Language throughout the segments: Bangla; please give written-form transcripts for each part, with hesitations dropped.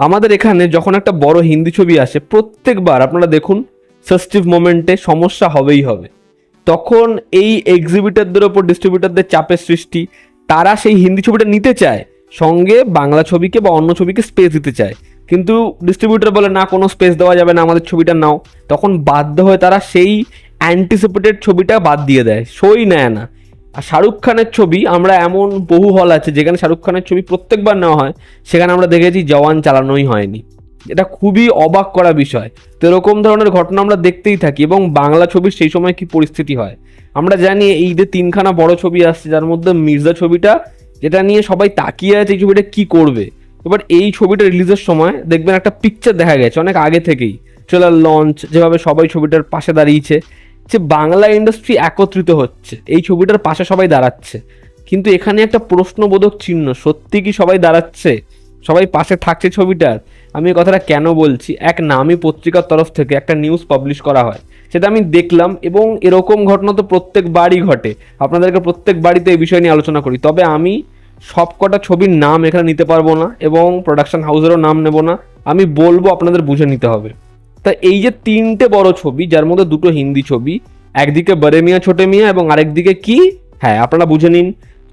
আমাদের এখানে যখন একটা বড় হিন্দি ছবি আসে প্রত্যেকবার আপনারা দেখুন ফেস্টিভ মোমেন্টে সমস্যা হবেই হবে। তখন এই এক্সিবিটারদের ওপর ডিস্ট্রিবিউটারদের চাপের সৃষ্টি, তারা সেই হিন্দি ছবিটা নিতে চায়, সঙ্গে বাংলা ছবিকে বা অন্য ছবিকে স্পেস দিতে চায়, কিন্তু ডিস্ট্রিবিউটার বলে না, কোনো স্পেস দেওয়া যাবে না, আমাদের ছবিটা নাও। তখন বাধ্য হয়ে তারা সেই অ্যান্টিসিপেটেড ছবিটা বাদ দিয়ে দেয়, শোই নেয় না। আর শাহরুখ খানের ছবি, আমরা এমন বহু হল আছে যেখানে শাহরুখ খানের ছবি প্রত্যেকবার নেওয়া হয়, সেখানে আমরা দেখেছি জওয়ান চালানোই হয়নি। এটা খুবই অবাক করা বিষয়। তো এরকম ধরনের ঘটনা আমরা দেখতেই থাকি। এবং বাংলা ছবির সেই সময় কি পরিস্থিতি হয় আমরা জানি। এই যে তিনখানা বড় ছবি আসছে, যার মধ্যে মির্জা ছবিটা, যেটা নিয়ে সবাই তাকিয়ে আছে এই ছবিটা কি করবে। এবার এই ছবিটা রিলিজের সময় দেখবেন একটা পিকচার দেখা গেছে অনেক আগে থেকেই, ট্রেলার লঞ্চ, যেভাবে সবাই ছবিটার পাশে দাঁড়িয়েছে, যে বাংলা ইন্ডাস্ট্রি একত্রিত হচ্ছে, এই ছবিটার পাশে সবাই দাঁড়াচ্ছে। কিন্তু এখানে একটা প্রশ্নবোধক চিহ্ন, সত্যি কি সবাই দাঁড়াচ্ছে, সবাই পাশে থাকছে ছবিটার? আমি এই কথাটা কেন বলছি, এক নামী পত্রিকার তরফ থেকে একটা নিউজ পাবলিশ করা হয়, সেটা আমি দেখলাম। এবং এরকম ঘটনা তো প্রত্যেক বাড়ি ঘটে, আপনাদেরকে প্রত্যেক বাড়িতে এই বিষয় নিয়ে আলোচনা করি। তবে আমি সব কটা ছবির নাম এখানে নিতে পারবো না এবং প্রোডাকশন হাউসেরও নাম নেব না, আমি বলবো, আপনাদের বুঝে নিতে হবে। তা এই যে তিনটে বড় ছবি, যার মধ্যে দুটো হিন্দি ছবি, একদিকে বড়ে মিয়া ছোটে মিয়া এবং আরেকদিকে কি, হ্যাঁ আপনারা বুঝে নিন।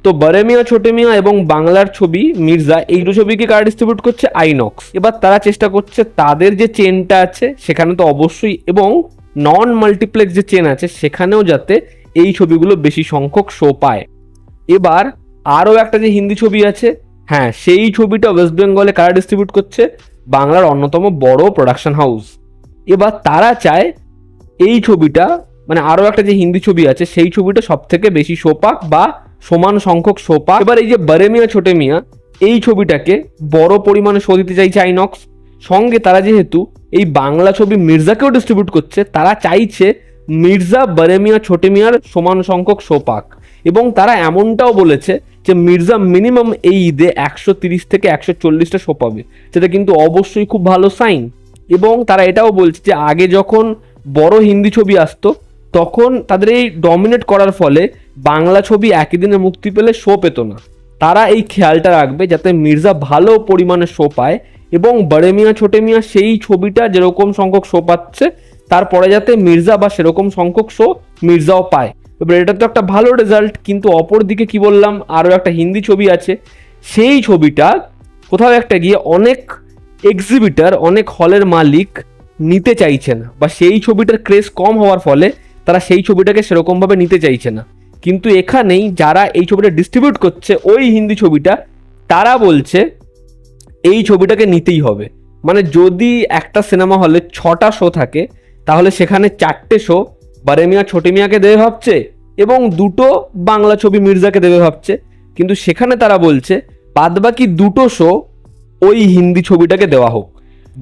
তো বড়ে মিয়া ছোটে মিয়া এবং বাংলার ছবি মির্জা, এই দুটো ছবিকে কারা ডিস্ট্রিবিউট করছে? আইনক্স। এবার তারা চেষ্টা করছে তাদের যে চেনটা আছে সেখানে তো অবশ্যই, এবং নন মাল্টিপ্লেক্স যে চেন আছে সেখানেও যাতে এই ছবিগুলো বেশি সংখ্যক শো পায়। এবার আরও একটা যে হিন্দি ছবি আছে, হ্যাঁ সেই ছবিটা ওয়েস্ট বেঙ্গলে কারা ডিস্ট্রিবিউট করছে? বাংলার অন্যতম বড় প্রোডাকশন হাউস। এবার তারা চায় এই ছবিটা, মানে আরও একটা যে হিন্দি ছবি আছে সেই ছবিটা সব থেকে বেশি শো পাক বা সমান সংখ্যক শো পাক। এবার এই যে বড়ে মিয়া ছোটে মিয়া, এই ছবিটাকে বড় পরিমাণে শো দিতে চাইছে আইনক্স। সঙ্গে তারা যেহেতু এই বাংলা ছবি মির্জাকেও ডিস্ট্রিবিউট করছে, তারা চাইছে মির্জা বড়ে মিয়া ছোটে মিয়ার সমান সংখ্যক শো পাক। এবং তারা এমনটাও বলেছে যে মির্জা মিনিমাম এই ঈদে 130 থেকে 140টা শো পাবে, যেটা কিন্তু অবশ্যই খুব ভালো সাইন। এবং তারা এটাও বলছে যে আগে যখন বড় হিন্দি ছবি আসতো তখন তাদের এই ডমিনেট করার ফলে বাংলা ছবি একই দিনে মুক্তি পেলে শো পেত না। তারা এই খেয়ালটা রাখবে যাতে মির্জা ভালো পরিমাণে শো পায় এবং বড়ে মিয়া ছোটে মিয়া সেই ছবিটা যেরকম সংখ্যক শো পাচ্ছে তারপরে যাতে মির্জা বা সেরকম সংখ্যক শো মির্জাও পায়। এবার এটা তো একটা ভালো রেজাল্ট। কিন্তু অপর দিকে কি বললাম, আরও একটা হিন্দি ছবি আছে, সেই ছবিটা কোথাও একটা গিয়ে অনেক এক্সিবিটার, অনেক হলের মালিক নিতে চাইছে না, বা সেই ছবিটার ক্রেজ কম হওয়ার ফলে তারা সেই ছবিটাকে সেরকমভাবে নিতে চাইছে না। কিন্তু এখানেই যারা এই ছবিটা ডিস্ট্রিবিউট করছে, ওই হিন্দি ছবিটা, তারা বলছে এই ছবিটাকে নিতেই হবে। মানে যদি একটা সিনেমা হলে 6টা শো থাকে, তাহলে সেখানে 4টে শো বড়ে মিয়া ছোটে মিয়াকে দেবে ভাবছে এবং 2টো বাংলা ছবি মির্জাকে দেবে ভাবছে। কিন্তু সেখানে তারা বলছে বাদবাকি 2টো শো ওই হিন্দি ছবিটাকে দেওয়া হোক,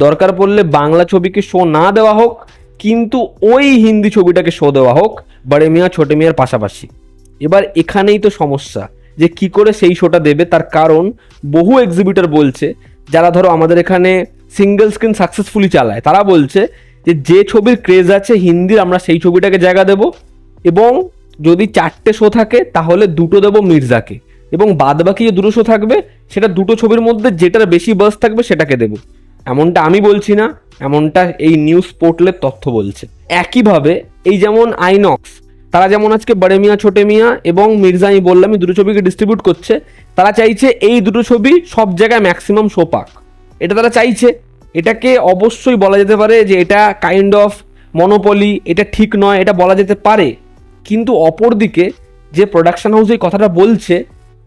দরকার পড়লে বাংলা ছবিকে শো না দেওয়া হোক, কিন্তু ওই হিন্দি ছবিটাকে শো দেওয়া হোক বড়ে মিয়া ছোটে মিয়ার পাশাপাশি। এবার এখানেই তো সমস্যা, যে কি করে সেই শোটা দেবে। তার কারণ বহু এক্সিবিটার বলছে, যারা ধরো আমাদের এখানে সিঙ্গেল স্ক্রিন সাকসেসফুলি চালায়, তারা বলছে যে ছবির ক্রেজ আছে হিন্দির, আমরা সেই ছবিটাকে জায়গা দেব, এবং যদি 4টে শো থাকে তাহলে 2টো দেবো মির্জাকে, এবং বাদ বাকি যে 2টো শো থাকবে সেটা 2টো ছবির মধ্যে যেটার বেশি বাস থাকবে সেটাকে দেবো। এমনটা আমি বলছি না, এমনটা এই নিউজ পোর্টালের তথ্য বলছে। একইভাবে এই যেমন আইনক্স, তারা যেমন আজকে বড়ে মিয়া ছোটে মিয়া এবং মির্জা, আমি বললাম এই 2টো ছবিকে ডিস্ট্রিবিউট করছে, তারা চাইছে এই 2টো ছবি সব জায়গায় ম্যাক্সিমাম শো পাক, এটা তারা চাইছে। এটাকে অবশ্যই বলা যেতে পারে যে এটা কাইন্ড অফ মনোপলি, এটা ঠিক নয়, এটা বলা যেতে পারে। কিন্তু অপরদিকে যে প্রোডাকশন হাউস এই কথাটা বলছে,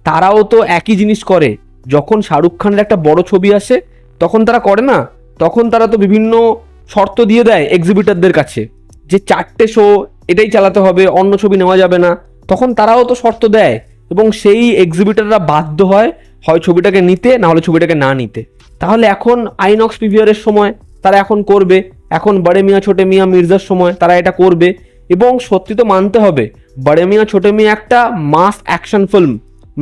তারাও তো একই জিনিস করে। যখন শাহরুখ খানের একটা বড় ছবি আসে তখন তারা করে না, তখন তারা তো বিভিন্ন শর্ত দিয়ে দেয় এক্সিবিটারদের কাছে, যে 4টে শো এটাই চালাতে হবে, অন্য ছবি নেওয়া যাবে না। তখন তারাও তো শর্ত দেয় এবং সেই এক্সিবিটাররা বাধ্য হয় হয় ছবিটাকে নিতে, না হলে ছবিটাকে না নিতে। তাহলে এখন আইনক্স পিভিআরের সময় তারা এখন করবে, এখন বড়ে মিয়া ছোটে মিয়া মির্জার সময় তারা এটা করবে। এবং সত্যি তো মানতে হবে, বড়ে মিয়া ছোটে মিয়া একটা মাস অ্যাকশন ফিল্ম,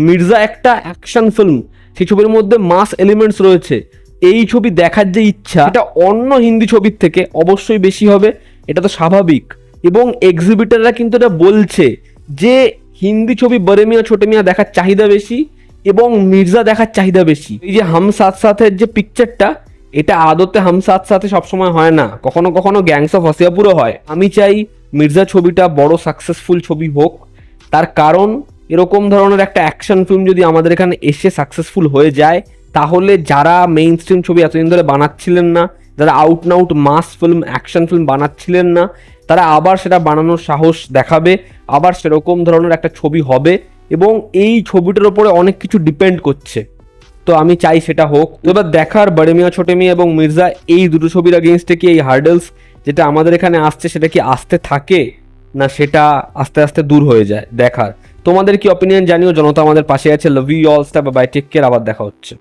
মির্জা একটা অ্যাকশন ফিল্ম, সেই ছবির মধ্যে মাস এলিমেন্টস রয়েছে। এই ছবি দেখার যে ইচ্ছা, এটা অন্য হিন্দি ছবির থেকে অবশ্যই বেশি হবে, এটা তো স্বাভাবিক। এবং এক্সিবিটাররা কিন্তু এটা বলছে যে হিন্দি ছবি বড়ে মিয়া ছোটে মিয়া দেখার চাহিদা বেশি এবং মির্জা দেখার চাহিদা বেশি। এই যে হাম সাথ সাথের যে পিকচারটা, এটা আদতে হাম সাথ সাথে সবসময় হয় না, কখনো কখনো গ্যাংস অফ ওয়াসিয়াপুরও হয়। আমি চাই মির্জা ছবিটা বড় সাকসেসফুল ছবি হোক, তার কারণ এরকম ধরনের একটা অ্যাকশন ফিল্ম যদি আমাদের এখানে এসে সাকসেসফুল হয়ে যায়, তাহলে যারা মেইন স্ট্রিম ছবি এতদিন ধরে বানাচ্ছিলেন না, যারা out and out mass film action film বানাচ্ছিলেন না, তারা আবার সেটা বানানোর সাহস দেখাবে, আবার সেরকম ধরনের একটা ছবি হবে, এবং এই ছবিটার ওপরে অনেক কিছু ডিপেন্ড করছে। তো আমি চাই সেটা হোক। তো এবার দেখার বড়ে মিয়া ছোটে মিয়া এবং মির্জা এই দুটো ছবির এগেনস্টে কি এই হার্ডেলস যেটা আমাদের এখানে আসছে সেটা কি আসতে থাকে, না সেটা আস্তে আস্তে দূর হয়ে যায়, দেখার। তোমাদের কি অপিনিয়ন জানিও, জনতা আমাদের পাশে আছে। লাভ ইউ অল, স্টাপ বাই, টেক কেয়ার, আবার দেখা হচ্ছে।